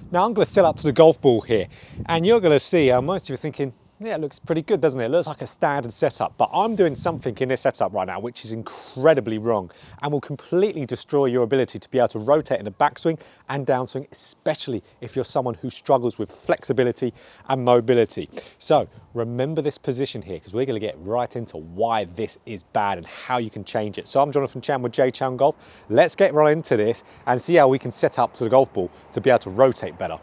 Now I'm going to set up to the golf ball here, and you're going to see how most of you are thinking, yeah, it looks pretty good, doesn't it? It looks like a standard setup, but I'm doing something in this setup right now which is incredibly wrong and will completely destroy your ability to be able to rotate in a backswing and downswing, especially if you're someone who struggles with flexibility and mobility. So remember this position here, because we're going to get right into why this is bad and how you can change it. So I'm Jonathan Chan with JChownGolf. Let's get right into this and see how we can set up to the golf ball to be able to rotate better.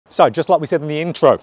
So just like we said in the intro,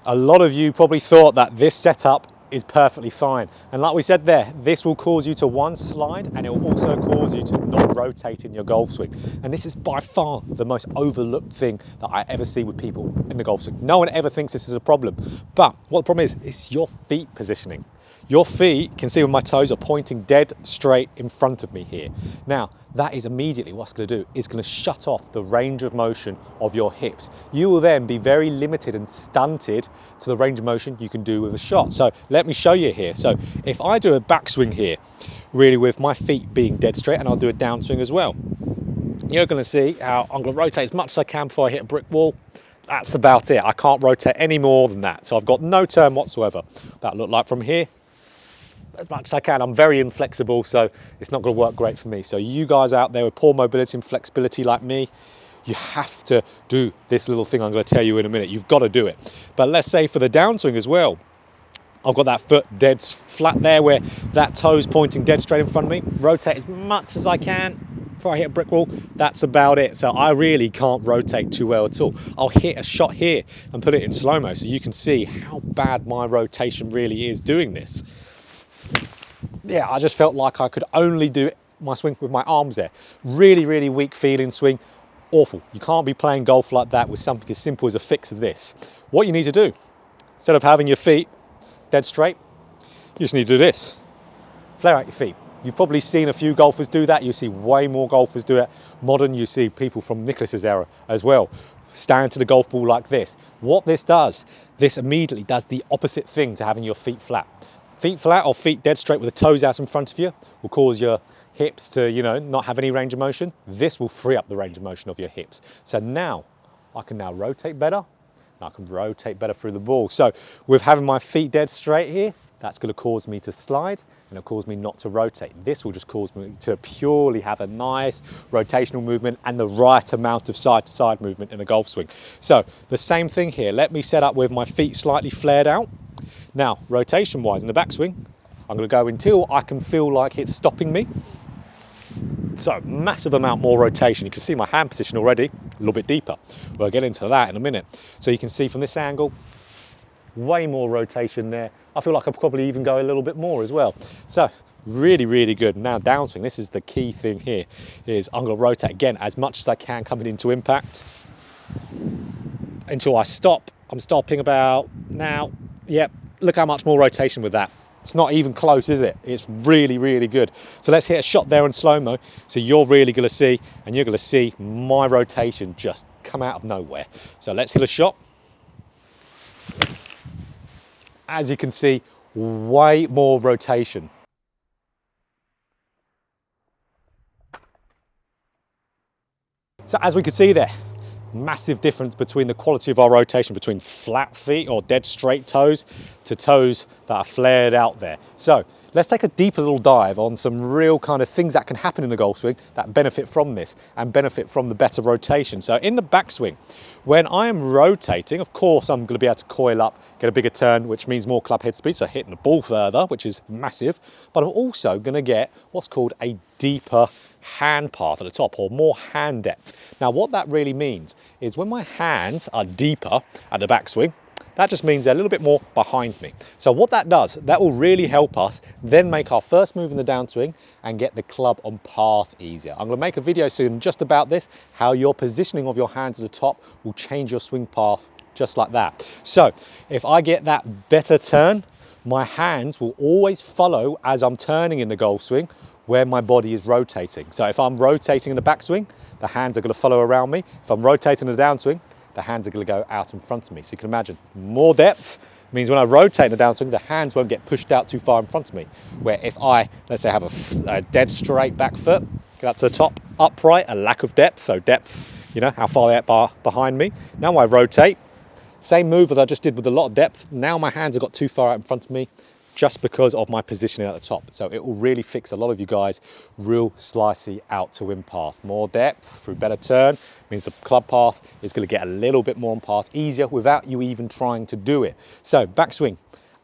a lot of you probably thought that this setup is perfectly fine. And like we said there, this will cause you to one, slide, and it will also cause you to not rotate in your golf swing. And this is by far the most overlooked thing that I ever see with people in the golf swing. No one ever thinks this is a problem. But what the problem is, it's your feet positioning. Your feet, you can see with my toes, are pointing dead straight in front of me here. Now, that is immediately what's going to do. It's going to shut off the range of motion of your hips. You will then be very limited and stunted to the range of motion you can do with a shot. So let me show you here. So if I do a backswing here, really with my feet being dead straight, and I'll do a downswing as well, you're going to see how I'm going to rotate as much as I can before I hit a brick wall. That's about it. I can't rotate any more than that. So I've got no turn whatsoever. That look like from here. As much as I can. I'm very inflexible, so it's not going to work great for me. So you guys out there with poor mobility and flexibility like me, you have to do this little thing I'm going to tell you in a minute. You've got to do it. But let's say for the downswing as well, I've got that foot dead flat there where that toe's pointing dead straight in front of me. Rotate as much as I can before I hit a brick wall. That's about it. So I really can't rotate too well at all. I'll hit a shot here and put it in slow-mo so you can see how bad my rotation really is doing this. Yeah, I just felt like I could only do my swing with my arms there. Really, really weak feeling swing. Awful. You can't be playing golf like that with something as simple as a fix of this. What you need to do, instead of having your feet dead straight, you just need to do this. Flare out your feet. You've probably seen a few golfers do that. You see way more golfers do it. Modern, you see people from Nicklaus's era as well stand to the golf ball like this. What this does, this immediately does the opposite thing to having your feet flat. Feet flat or feet dead straight with the toes out in front of you will cause your hips to, not have any range of motion. This will free up the range of motion of your hips. So now I can now rotate better. And I can rotate better through the ball. So with having my feet dead straight here, that's going to cause me to slide and it'll cause me not to rotate. This will just cause me to purely have a nice rotational movement and the right amount of side-to-side movement in a golf swing. So the same thing here. Let me set up with my feet slightly flared out. Now, rotation-wise in the backswing, I'm going to go until I can feel like it's stopping me. So, massive amount more rotation. You can see my hand position already, a little bit deeper. We'll get into that in a minute. So you can see from this angle, way more rotation there. I feel like I'll probably even go a little bit more as well. So, really, really good. Now, downswing, this is the key thing here, is I'm going to rotate again as much as I can coming into impact until I stop. I'm stopping about now. Yep. Look how much more rotation with that. It's not even close, is it? It's really, really good. So let's hit a shot there in slow-mo. So you're really going to see, and you're going to see my rotation just come out of nowhere. So let's hit a shot. As you can see, way more rotation. So as we can see there, massive difference between the quality of our rotation between flat feet or dead straight toes to toes that are flared out there. So let's take a deeper little dive on some real kind of things that can happen in the golf swing that benefit from this and benefit from the better rotation. So in the backswing, when I am rotating, of course, I'm going to be able to coil up, get a bigger turn, which means more club head speed, so hitting the ball further, which is massive. But I'm also going to get what's called a deeper hand path at the top, or more hand depth. Now, what that really means is when my hands are deeper at the backswing, that just means they're a little bit more behind me. So what that does, that will really help us then make our first move in the downswing and get the club on path easier. I'm going to make a video soon just about this, how your positioning of your hands at the top will change your swing path just like that. So if I get that better turn, my hands will always follow as I'm turning in the golf swing where my body is rotating. So if I'm rotating in the backswing, the hands are going to follow around me. If I'm rotating in the downswing, the hands are going to go out in front of me. So you can imagine more depth means when I rotate in the downswing, the hands won't get pushed out too far in front of me. Where if I, let's say, have a dead straight back foot, get up to the top, upright, a lack of depth, so depth you know, how far they are behind me. Now I rotate, same move as I just did with a lot of depth. Now my hands have got too far out in front of me just because of my positioning at the top. So it will really fix a lot of you guys real slicey out to in path. More depth through better turn means the club path is going to get a little bit more on path easier without you even trying to do it. So backswing,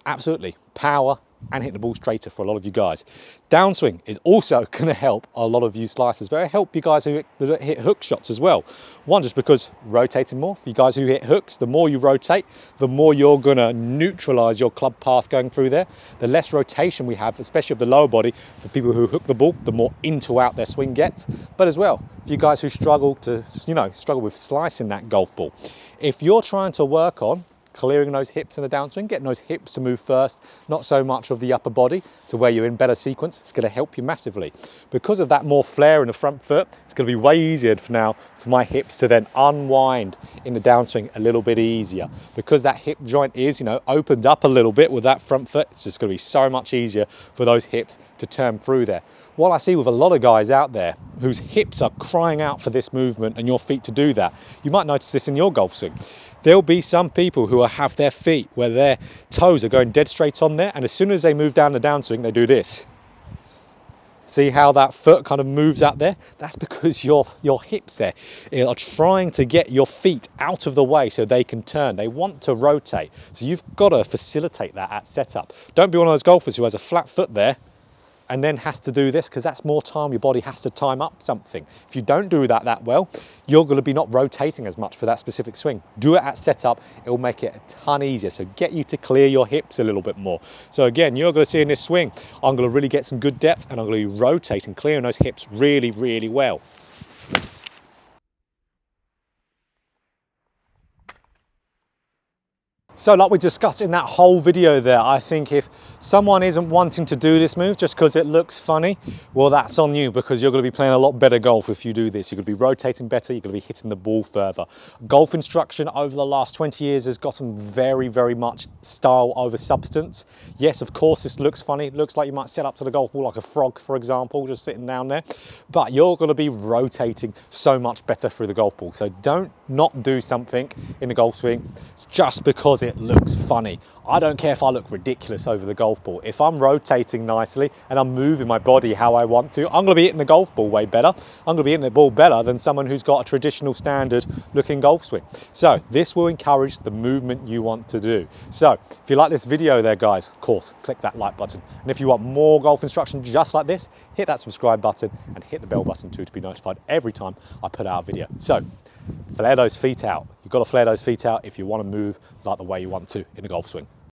absolutely power and hit the ball straighter for a lot of you guys. Downswing is also going to help a lot of you slicers, but it'll help you guys who hit hook shots as well. One, just because rotating more. For you guys who hit hooks, the more you rotate, the more you're going to neutralize your club path going through there. The less rotation we have, especially of the lower body, for people who hook the ball, the more into out their swing gets. But as well, for you guys who struggle with slicing that golf ball, if you're trying to work on clearing those hips in the downswing, getting those hips to move first, not so much of the upper body to where you're in better sequence, it's going to help you massively. Because of that more flare in the front foot, it's going to be way easier for my hips to then unwind in the downswing a little bit easier. Because that hip joint is, opened up a little bit with that front foot, it's just going to be so much easier for those hips to turn through there. What I see with a lot of guys out there whose hips are crying out for this movement and your feet to do that, you might notice this in your golf swing. There'll be some people who will have their feet where their toes are going dead straight on there, and as soon as they move down the downswing, they do this. See how that foot kind of moves out there? That's because your hips there are trying to get your feet out of the way so they can turn. They want to rotate. So you've got to facilitate that at setup. Don't be one of those golfers who has a flat foot there and then has to do this, because that's more time your body has to time up something. If you don't do that well, you're going to be not rotating as much for that specific swing. Do it at setup, it will make it a ton easier. So get you to clear your hips a little bit more. So again, you're going to see in this swing, I'm going to really get some good depth and I'm going to be rotating, clearing those hips really, really well. So like we discussed in that whole video there, I think if someone isn't wanting to do this move just because it looks funny, well, that's on you, because you're going to be playing a lot better golf if you do this. You're going to be rotating better, you're going to be hitting the ball further. Golf instruction over the last 20 years has gotten very, very much style over substance. Yes, of course, this looks funny. It looks like you might set up to the golf ball like a frog, for example, just sitting down there. But you're going to be rotating so much better through the golf ball. So don't not do something in the golf swing just because it looks funny. I don't care if I look ridiculous over the golf ball. If I'm rotating nicely and I'm moving my body how I want to, I'm going to be hitting the golf ball way better. I'm going to be hitting the ball better than someone who's got a traditional standard looking golf swing. So this will encourage the movement you want to do. So if you like this video there, guys, of course, click that like button. And if you want more golf instruction just like this, hit that subscribe button and hit the bell button too to be notified every time I put out a video. So flare those feet out. You've got to flare those feet out if you want to move like the way you want to in a golf swing.